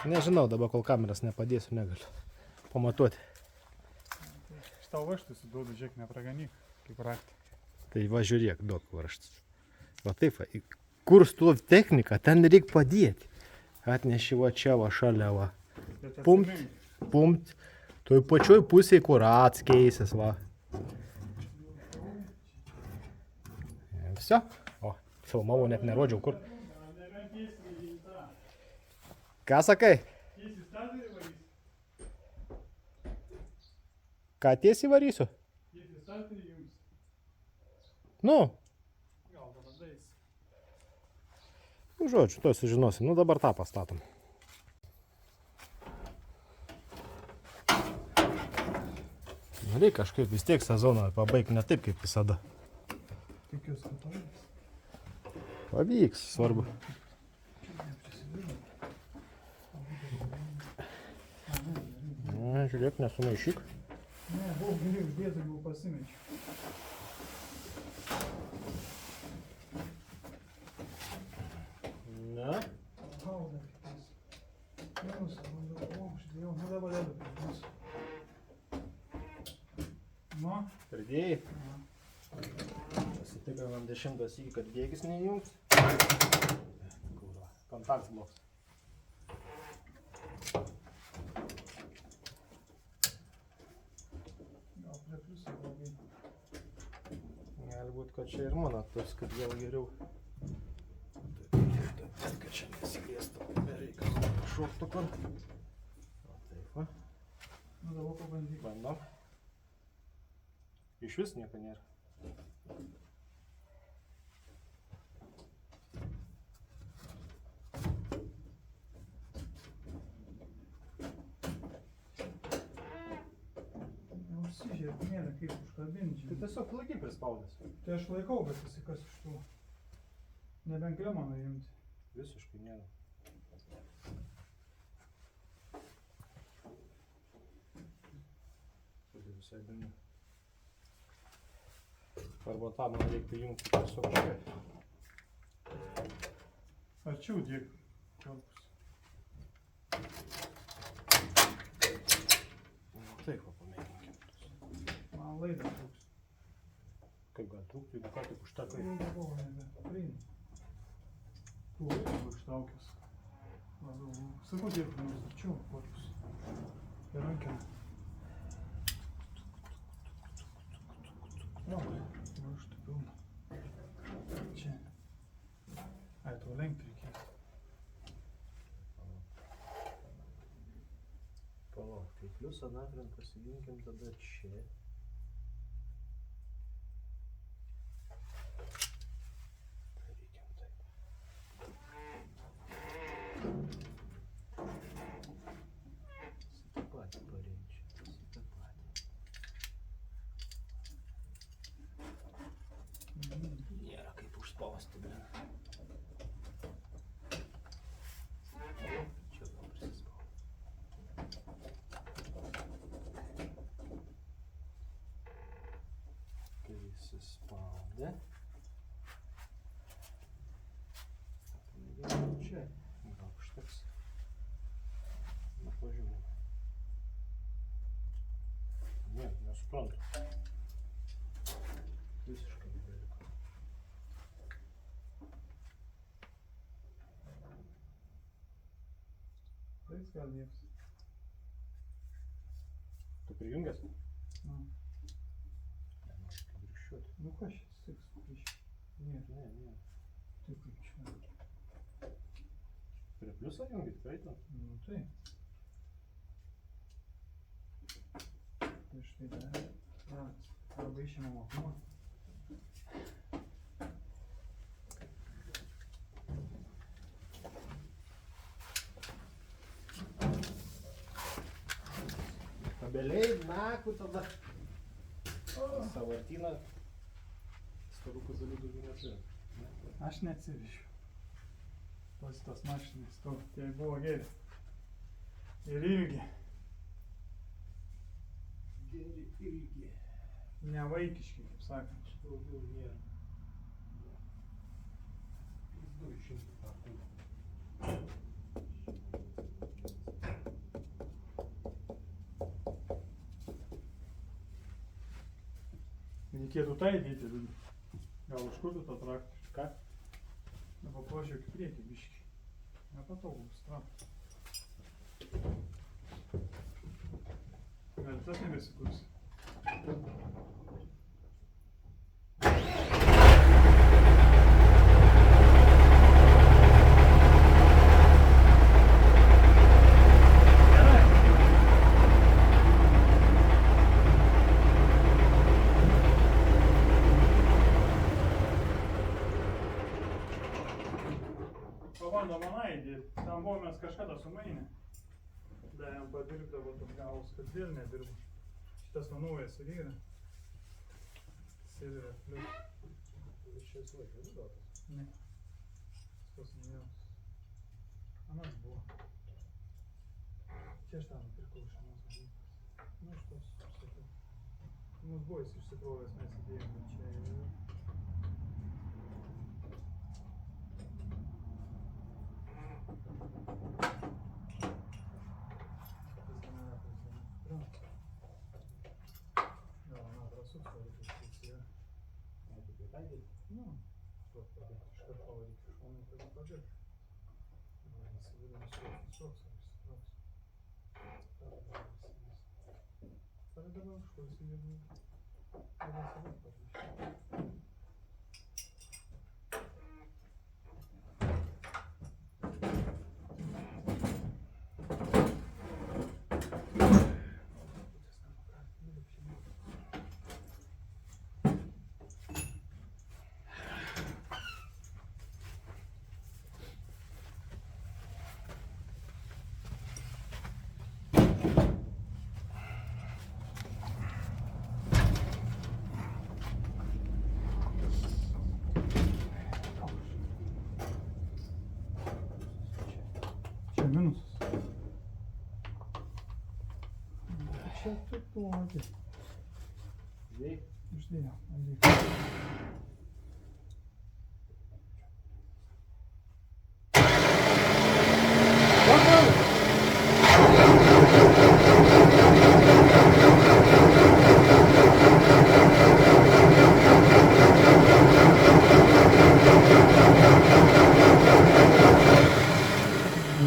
Nežinau, dabar kol kameras nepadėsiu, negaliu pamatuoti. Aš tau vaštus duodu, žiūrėk, nepraganyk, kaip raktą. Tai va žiūrėk, duok varžtus. Va taip, va, kur stovi technika, ten reikia padėti. Atneši va čia, va šalia, va. Pumt. Toj pačioj pusėje, kur atskeisis, va. Visio? O, filmavau, net nerodžiau, kur. Ką sakai? Ką tiesiai varysiu? Nu. Nu, žodžiu, to sužinosim. Nu, dabar tą pastatom. Reikia kažkaip vis tiek sezoną pabaigti, ne taip kaip visada. Tikiuosi, kad pavyks. Pavyks, svarbu. Na, žiūrėk, nesumaišyk. Ne, buvau giliai uždėtų, jau pasimečiau. Ne? Gauda kitais. Minus, bandau, uždėjau, nu dabar dedu minus. Nu? Pridėjai? Pasitikrinam 10 įgį, kad dėgis neįjungs. Kontakts bloks. Gal prie pliusų blogai. Gali būt, kad čia ir mano tas, kad vėl geriau. Taip, kad čia nesigėstų, bereikalo šoktų kur. O taip, va. Nu dabar pabandyk. Bandom. Iš vis nieko nėra. Neužsižiūrėk, nėra kaip užkabinti. Tai tiesiog laiky prispaudęs. Tai aš laikau, bet visi kas iš tų. Nebent klemoną imti. Visiškai nėra. Tai visai įdomu. Arba tą man reiktų jungti tiesiog čia. Arčiau dėk korpus. Taip, va, pamėginkim. Man laidą trūks. Kaip gal trūktų, jeigu ką tik užtekai. Tai jau buvo, nebe. Priim. Tu laidų ištraukęs. Sakau, dirbti, nors tačiau, kokius. Ir rankinę. Nu, va, štai pilna. Čia. Ai, tau lenkti reikės. Palauk, tai pliusą natrint pasijunkim tada čia. Darykim taip. Tą patį parinčia, tą patį. Nėra kaip užspausti, blin. Čia gal prisispaudė. Kai įsispaudė. Čia gal užteks. Nu, pažiūrėjau. Ne, nesuprantu. Visiškai nebeliko. Tai jis gal niekas. Tu prijungęs? Nu, Nenoriu kaip grįžčiuoti. nu ką šis tiks prieš. Nėra. Ne. Taip kaip čia. Prie pliusą jungi, tikrai tu? Nu tai. Tai štai dar. Na, arba išėmė mokumą. Kabeliai, naku tada. Savartyną. Storų kazalių daugiau neturiu. Aš neatsivešiu. Tos mašinas, tai buvo geri. Ir ilgi. Geri ilgi. Ne vaikiški, kaip sakant. Daugiau nėra. 200 kartų. Reikėtų tai dėti, gal užkurtų tą traktorių. Ką? Arba pažiūrėk į priekį biškį. Nepatogu bus traktorius. Gal tas nebesikurs. Pabando man įdėti. Tam buvom mes kažkada sumainę. Da jam padirbdavo toks gavus, kad vėl nedirba. Šitas man naujas ir yra. Silver plius. Šis laikas duotas. Ne. Tas naujausias. Anas buvo. Čia aš tą nupirkau iš anos važyklės. Nu, šitos užsakiau. Mums buvo jis išsikrovęs, mes įdėjome čia ir... Nu, duot padėti iš karto varyti šonai, tada padirbti. Gal nesivyliam suoks ar išsitrauks. Tada dabar užklausim ir save padaryti. Čia minusas. Čia tu ploti. Dėjai? Uždėjau, andėjau.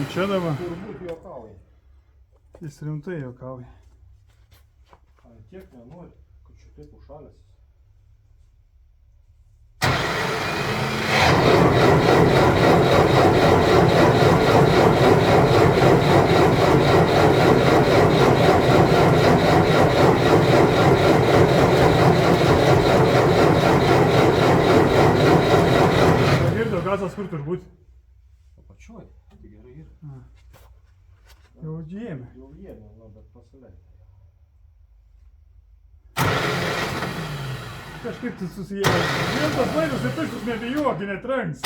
Čia dabar. Turbūt Jis rimtai juokauja. Ant tiek nenori, kad čia taip užšalęs. Girdo gazas kur turbūt. Apačioj, tai gerai yra. Jau džiėmė. Jau jėmė, nu, bet pasileidai. Kažkaip tai susijęs. Vienas vaikas ir pirštus nebijuoki, netranks.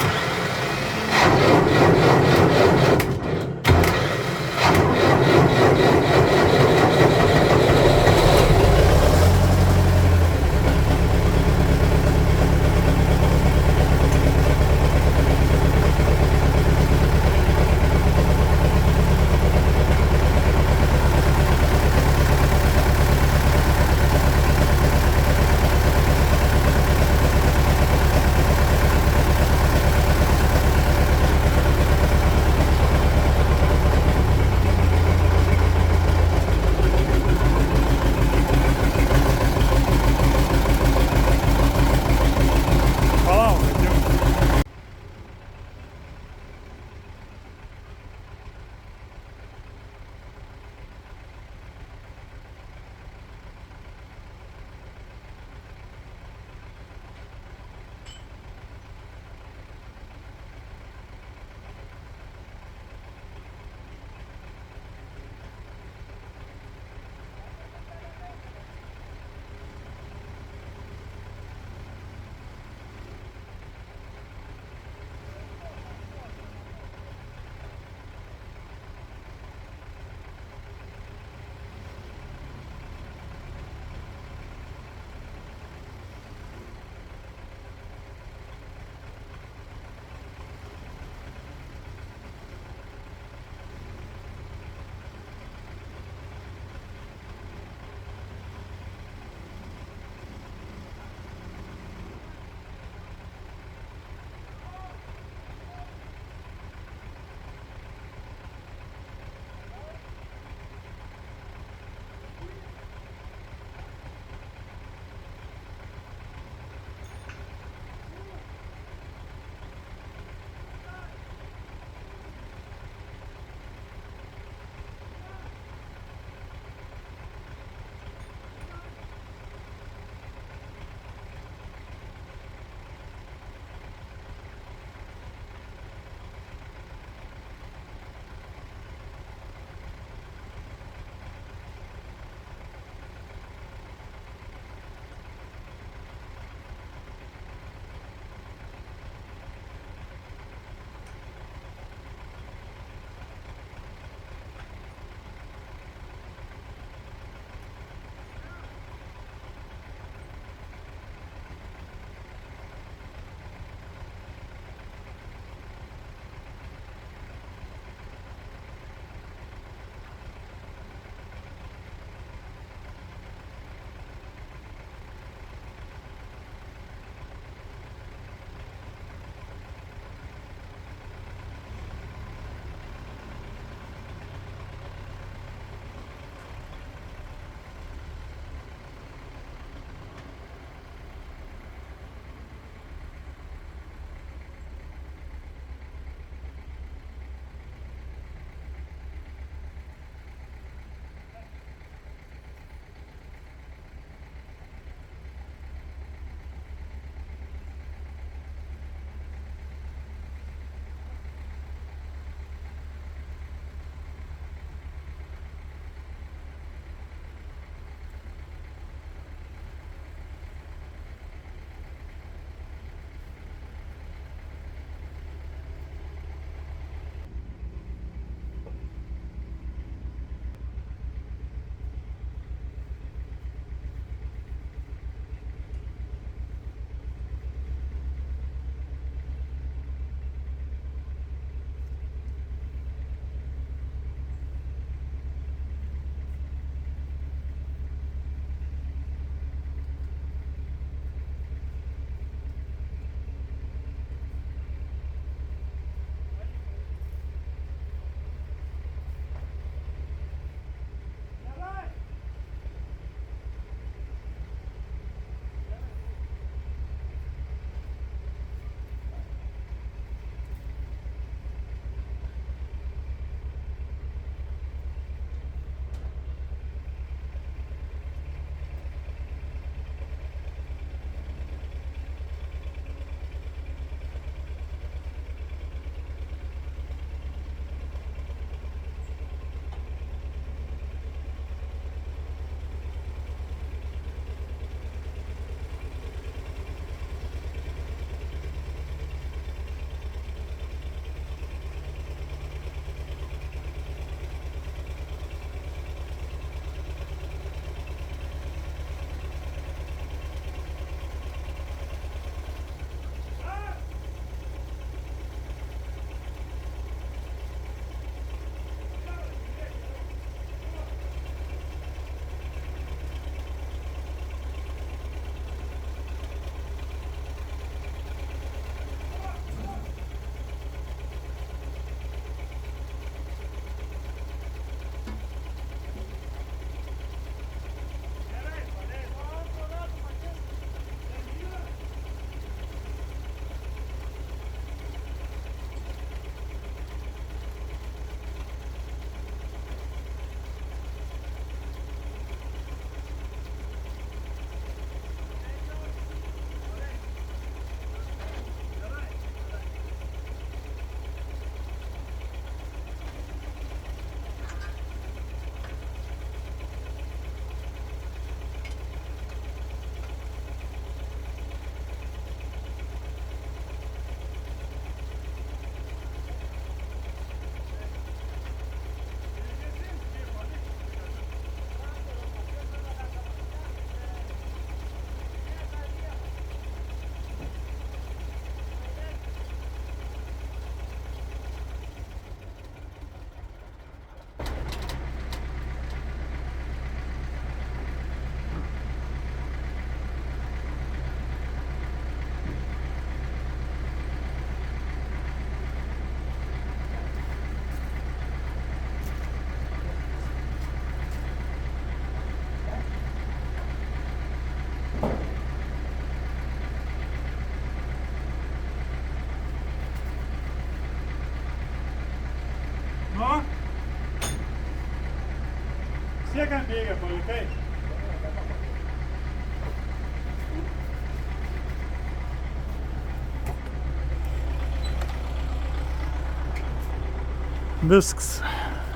kam bėga palikai?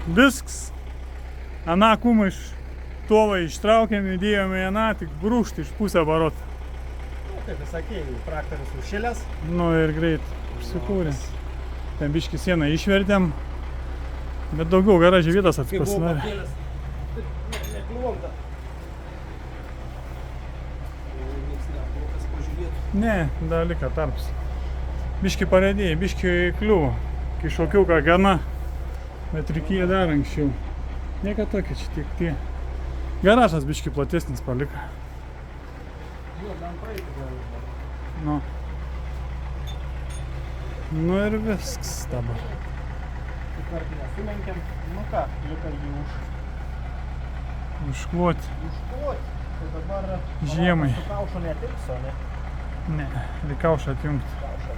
Viskas. Aną kumą iš tovą ištraukėm, įdėjome į aną, tik brūžti iš pusę barot. Kaip sakėjai, traktorius užšilęs. Nu ir greit užsikūrė. Ten biškį sieną išvertėm, bet daugiau garaže vietos pasidarė. Nekliuvom dar. Niekas nebuvo, kas pažiūrėtų. Ne, dar lika tarps. Biškį paredėjai, biškį kliuvo. Kai šokiuką gana, bet reikėjo dar anksčiau. Nieka tokia, čia tik tie. Garažas biškį platesnis palika. Jo, bent praeitį gali. Nu. Nu ir viskas dabar. Kai kartą nesulenkėm, nu ką, liko jį Užkloti. užkloti. Tai dabar Žiemai. su kaušu netiks, o ne? Ne, reikia kaušą atjungti. Kaušą.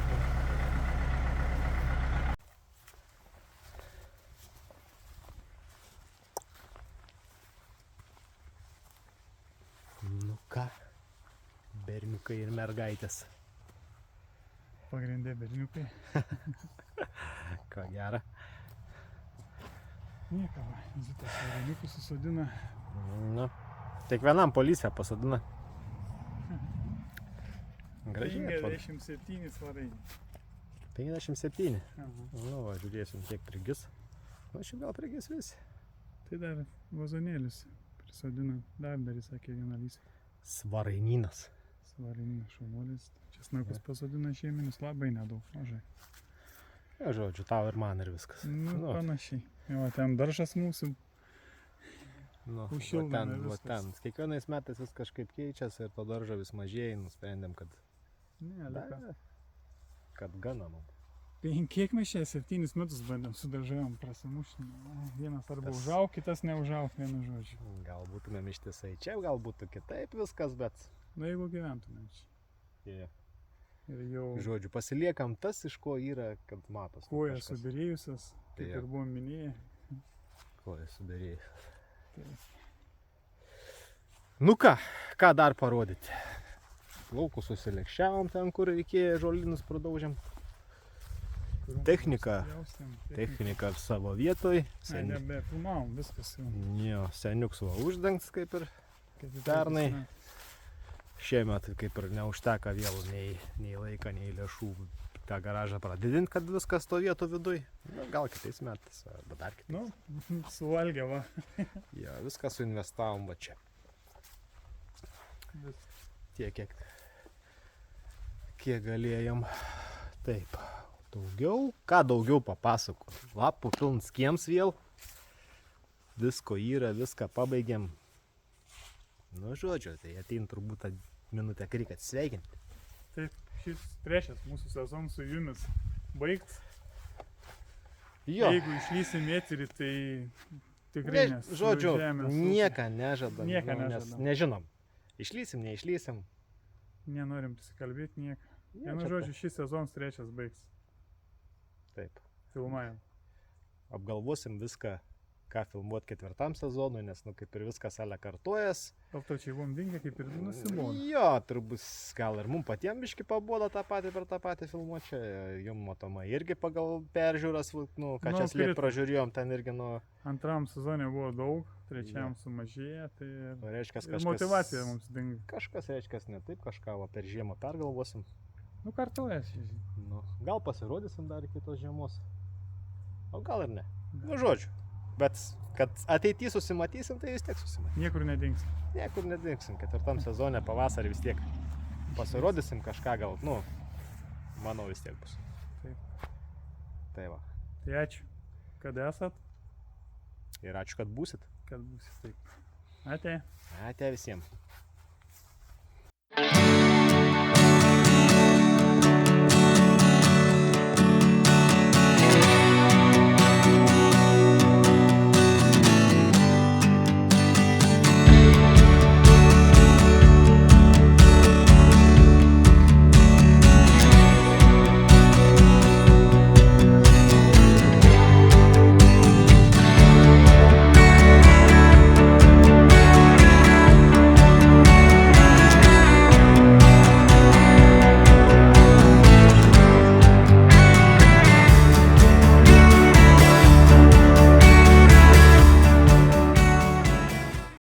Nu ką, berniukai ir mergaitės. Pagrindė berniukai. Ką gera. Nieko, va, Zitas berniukus susodina. Nu, kiekvienam policija pasadina. Gražiai atrodo. 57 svarai. 57. Aha. Nu, va, žiūrėsim, kiek prigis. Nu, šiaip gal prigis visi. Tai dar vazonėlis prisodina. Dar sakė vieną lysvę. Svarainynas. Svarininas šaunuolis. Česnakus pasodina šeiminis labai nedaug, mažai. Ja, žodžiu, tau ir man ir viskas. Nu, panašiai. Jo, ten daržas mūsų. Nu, užšildome va viskas. ten. Kiekvienais metais vis kažkaip keičiasi ir to daržo vis mažėja. Nusprendėm, kad, Ne, lika. kad gana mum. Kiek mes čia 7 metus bandėm su daržavom prasimušti. Vienas arba Tas- užauk, kitas neužauk, vienu žodžiu. Gal būtumėm ištisai čia, gal būtų kitaip viskas, bet... Nu, jeigu gyventumėm čia. Yeah. Ir jau Žodžiu, pasiliekam tas, iš ko yra, kad matos. kojas subirėjusias, kaip Jo. ir buvom minėję. Kojas sudarėjai. Tai Nu ką dar parodyti? Laukus susilekščiavom ten, kur reikėjo, žolynus pradaužėm. Technika. Technika savo vietoj. Ne, nebefilmavom, viskas jau. Jo, seniuks va uždengts kaip ir Kaip ir Pernai. praeitais šiemet, kaip ir neužteka vėl nei laika, nei lėšų tą garažą pradidinti, kad viskas stovėtų viduj. Nu, gal kitais metais, arba dar kitais. Nu, suvalgė va. Jo, viską suinvestavom va čia. Tiek, kiek galėjom. Taip, daugiau. Ką daugiau papasakot? Lapų pilns kiems vėl. Visko yra, viską pabaigėm. Nu, žodžiu, tai atein turbūt tą minutę krik atsveikinti. Taip, šis trečias mūsų sezonas su jumis baigts. Jo, Jeigu išlysim eterį, tai tikrai nes. žodžiu, žemės ūkio. nieką nežadam. Nieką nes nežadam. nežinom. Išlysim, neišlysim. Nenorim prisikalbėti nieką. Jo, Vienu čia žodžiu, šis sezonas trečias baigs. Taip. Filmavim. Apgalvosim viską, ką filmuot ketvirtam sezonui, nes, nu, kaip ir viskas ale kartuojas. Dėl to čia buvom dingę kaip ir nusibodo. Jo, turbūt gal ir mums patiems biški pabodo tą patį per tą patį filmuot čia. Jum matomai irgi pagal peržiūras, nu, ką Nu, čia slėp krito. pražiūrėjom, ten irgi, nu, Antram sezonė buvo daug, trečiam sumažėja, tai reiškia, ir motivacija mums dinga. Kažkas, reiškia, ne taip, kažką va, per žiemą pergalvosim. Nu, kartuojasi. Nu, gal pasirodysim dar iki tos žiemos. O gal ir ne. Nu, žodžiu. Bet kad ateityje susimatysim, tai vis tiek susimatysim. Niekur nedings. Niekur nedingsim. Ketvirtam sezone pavasarį vis tiek pasirodysim kažką gal, nu, manau vis tiek bus. Taip. Tai va. Tai ačiū, kad esat, Ir ačiū, kad būsit. kad būsit taip. Ate. Ate visiems.